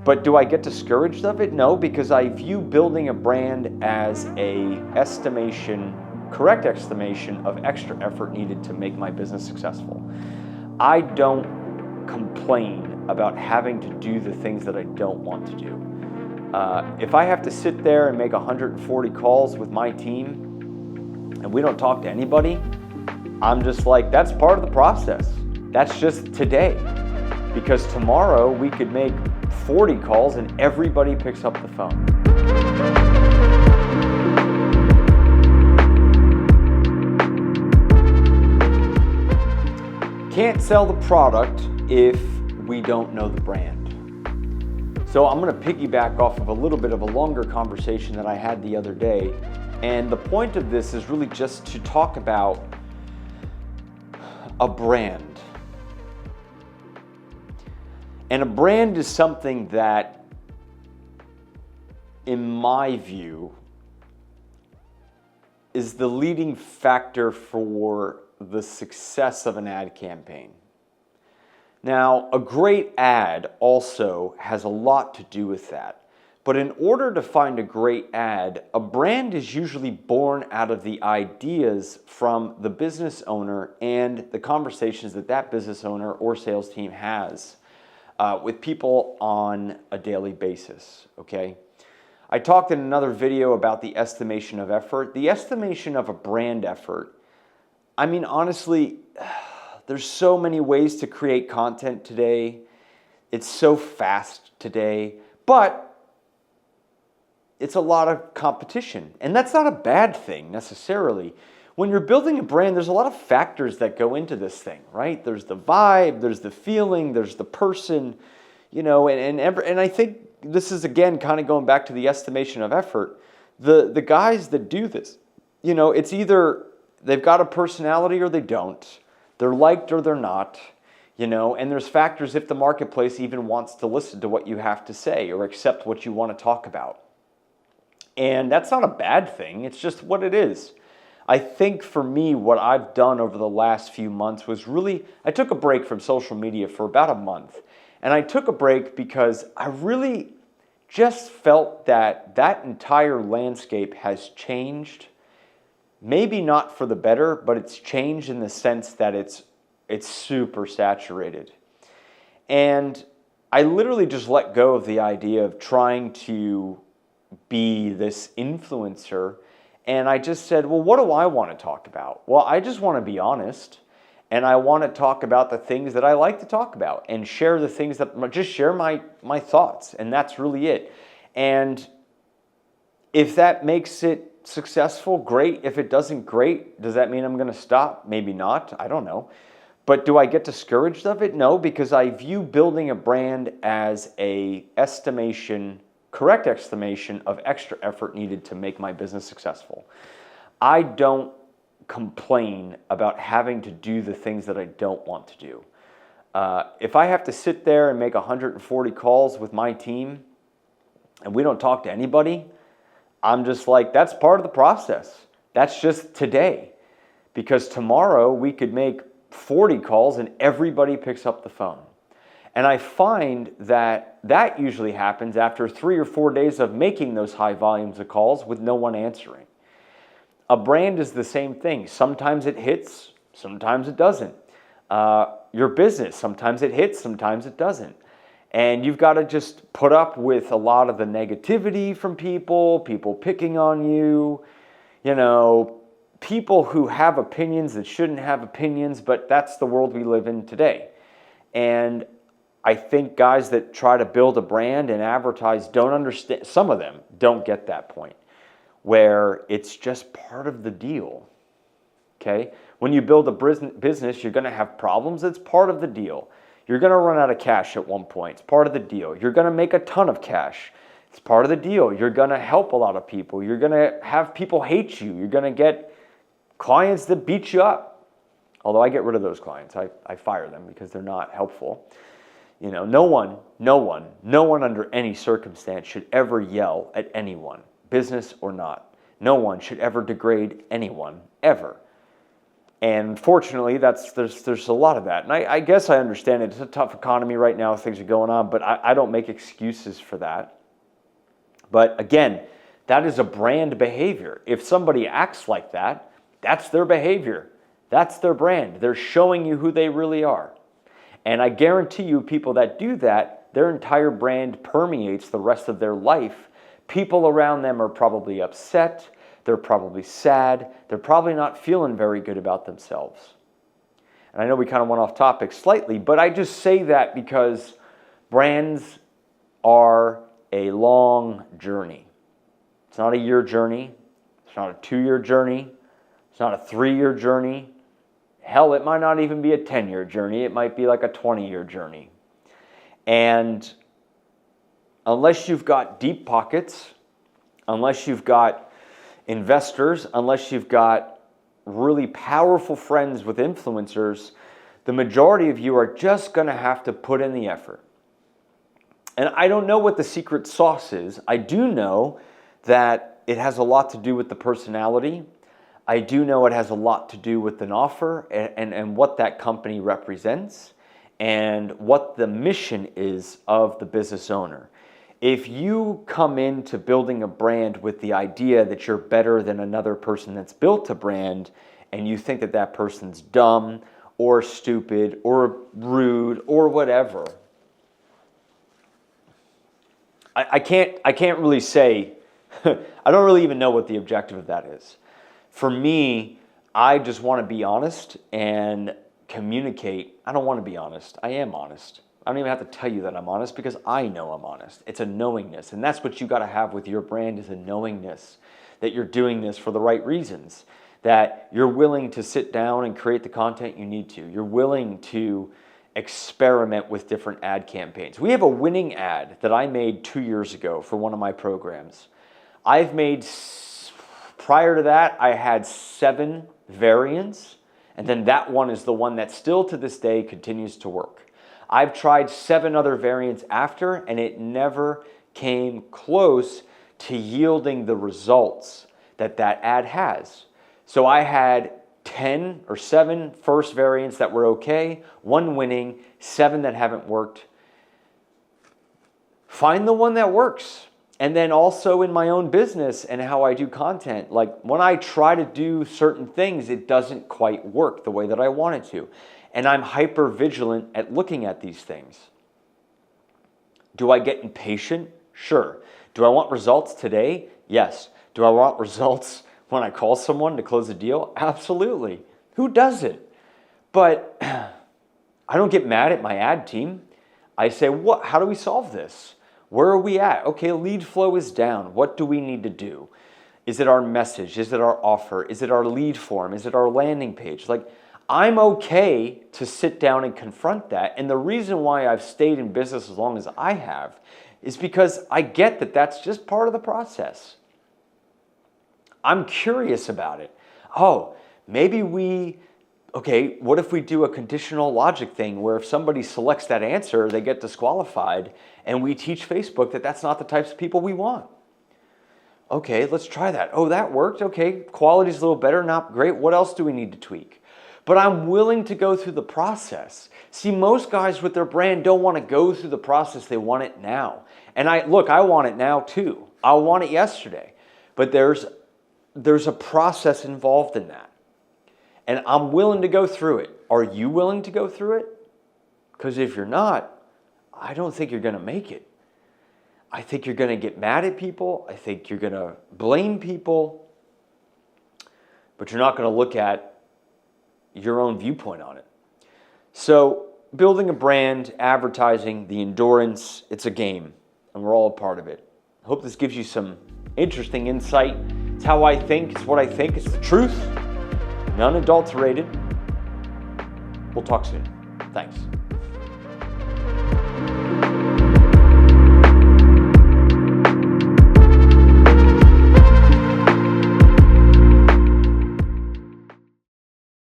But do I get discouraged of it? No, because I view building a brand as correct estimation of extra effort needed to make my business successful. I don't complain about having to do the things that I don't want to do. If I have to sit there and make 140 calls with my team and we don't talk to anybody, I'm just like, that's part of the process. That's just today. Because tomorrow we could make 40 calls and everybody picks up the phone. Can't sell the product if we don't know the brand. So I'm going to piggyback off of a little bit of a longer conversation that I had the other day. And the point of this is really just to talk about a brand. And a brand is something that, in my view, is the leading factor for the success of an ad campaign. Now, a great ad also has a lot to do with that. But in order to find a great ad, a brand is usually born out of the ideas from the business owner and the conversations that that business owner or sales team has with people on a daily basis, okay? I talked in another video about the estimation of effort. The estimation of a brand effort, I mean, honestly, there's so many ways to create content today. It's so fast today, but it's a lot of competition. And that's not a bad thing necessarily. When you're building a brand, there's a lot of factors that go into this thing, right? There's the vibe, there's the feeling, there's the person, you know, and I think this is, again, kind of going back to the estimation of effort. The guys that do this, you know, it's either they've got a personality or they don't. They're liked or they're not, you know, and there's factors if the marketplace even wants to listen to what you have to say or accept what you want to talk about. And that's not a bad thing. It's just what it is. I think for me, what I've done over the last few months was really, I took a break from social media for about a month. And I took a break because I really just felt that that entire landscape has changed. Maybe not for the better, but it's changed in the sense that it's super saturated. And I literally just let go of the idea of trying to be this influencer. And I just said, well, what do I want to talk about? Well, I just want to be honest. And I want to talk about the things that I like to talk about and share the things that, just share my thoughts. And that's really it. And if that makes it successful, great. If it doesn't, great. Does that mean I'm going to stop? Maybe not. I don't know. But do I get discouraged of it? No, because I view building a brand as correct estimation of extra effort needed to make my business successful. I don't complain about having to do the things that I don't want to do. If I have to sit there and make 140 calls with my team and we don't talk to anybody, I'm just like, that's part of the process. That's just today. Because tomorrow we could make 40 calls and everybody picks up the phone. And I find that that usually happens after 3 or 4 days of making those high volumes of calls with no one answering. A brand is the same thing. Sometimes it hits, sometimes it doesn't. Your business, sometimes it hits, sometimes it doesn't. And you've got to just put up with a lot of the negativity from people picking on you, you know, people who have opinions that shouldn't have opinions, but that's the world we live in today. And I think guys that try to build a brand and advertise don't understand, some of them don't get that point, where it's just part of the deal, okay? When you build a business, you're going to have problems. It's part of the deal. You're going to run out of cash at one point. It's part of the deal. You're going to make a ton of cash. It's part of the deal. You're going to help a lot of people. You're going to have people hate you. You're going to get clients that beat you up. Although I get rid of those clients. I fire them because they're not helpful. You know, no one under any circumstance should ever yell at anyone, business or not. No one should ever degrade anyone, ever. And fortunately, there's a lot of that. And I guess I understand it. It's a tough economy right now. Things are going on, but I don't make excuses for that. But again, that is a brand behavior. If somebody acts like that, that's their behavior. That's their brand. They're showing you who they really are. And I guarantee you, people that do that, their entire brand permeates the rest of their life. People around them are probably upset. They're probably sad. They're probably not feeling very good about themselves. And I know we kind of went off topic slightly, but I just say that because brands are a long journey. It's not a year journey. It's not a 2-year journey. It's not a 3-year journey. Hell, it might not even be a 10-year journey. It might be like a 20-year journey. And unless you've got deep pockets, unless you've got investors, unless you've got really powerful friends with influencers, the majority of you are just going to have to put in the effort. And I don't know what the secret sauce is. I do know that it has a lot to do with the personality. I do know it has a lot to do with an offer and what that company represents and what the mission is of the business owner. If you come into building a brand with the idea that you're better than another person that's built a brand, and you think that that person's dumb or stupid or rude or whatever, I can't really say, I don't really even know what the objective of that is. For me, I just want to be honest and communicate. I don't want to be honest. I am honest. I don't even have to tell you that I'm honest because I know I'm honest. It's a knowingness. And that's what you got to have with your brand, is a knowingness that you're doing this for the right reasons, that you're willing to sit down and create the content you need to. You're willing to experiment with different ad campaigns. We have a winning ad that I made 2 years ago for one of my programs. I've made, prior to that, I had 7 variants, and then that one is the one that still to this day continues to work. I've tried 7 other variants after, and it never came close to yielding the results that that ad has. So I had 10 or 7 first variants that were okay, 1 winning, 7 that haven't worked. Find the one that works. And then also in my own business and how I do content, like when I try to do certain things, it doesn't quite work the way that I want it to. And I'm hyper vigilant at looking at these things. Do I get impatient? Sure. Do I want results today? Yes. Do I want results when I call someone to close a deal? Absolutely. Who doesn't? But I don't get mad at my ad team. I say, what? How do we solve this? Where are we at? Okay, lead flow is down. What do we need to do? Is it our message? Is it our offer? Is it our lead form? Is it our landing page? Like, I'm okay to sit down and confront that. And the reason why I've stayed in business as long as I have is because I get that that's just part of the process. I'm curious about it. Oh, maybe what if we do a conditional logic thing where if somebody selects that answer, they get disqualified, and we teach Facebook that that's not the types of people we want? Okay, let's try that. Oh, that worked. Okay, quality's a little better, not great. What else do we need to tweak? But I'm willing to go through the process. See, most guys with their brand don't want to go through the process. They want it now. And I want it now too. I want it yesterday. But there's a process involved in that. And I'm willing to go through it. Are you willing to go through it? Because if you're not, I don't think you're going to make it. I think you're going to get mad at people. I think you're going to blame people. But you're not going to look at your own viewpoint on it. So building a brand, advertising, the endurance, it's a game. And we're all a part of it. I hope this gives you some interesting insight. It's how I think. It's what I think. It's the truth. Unadulterated. We'll talk soon. Thanks.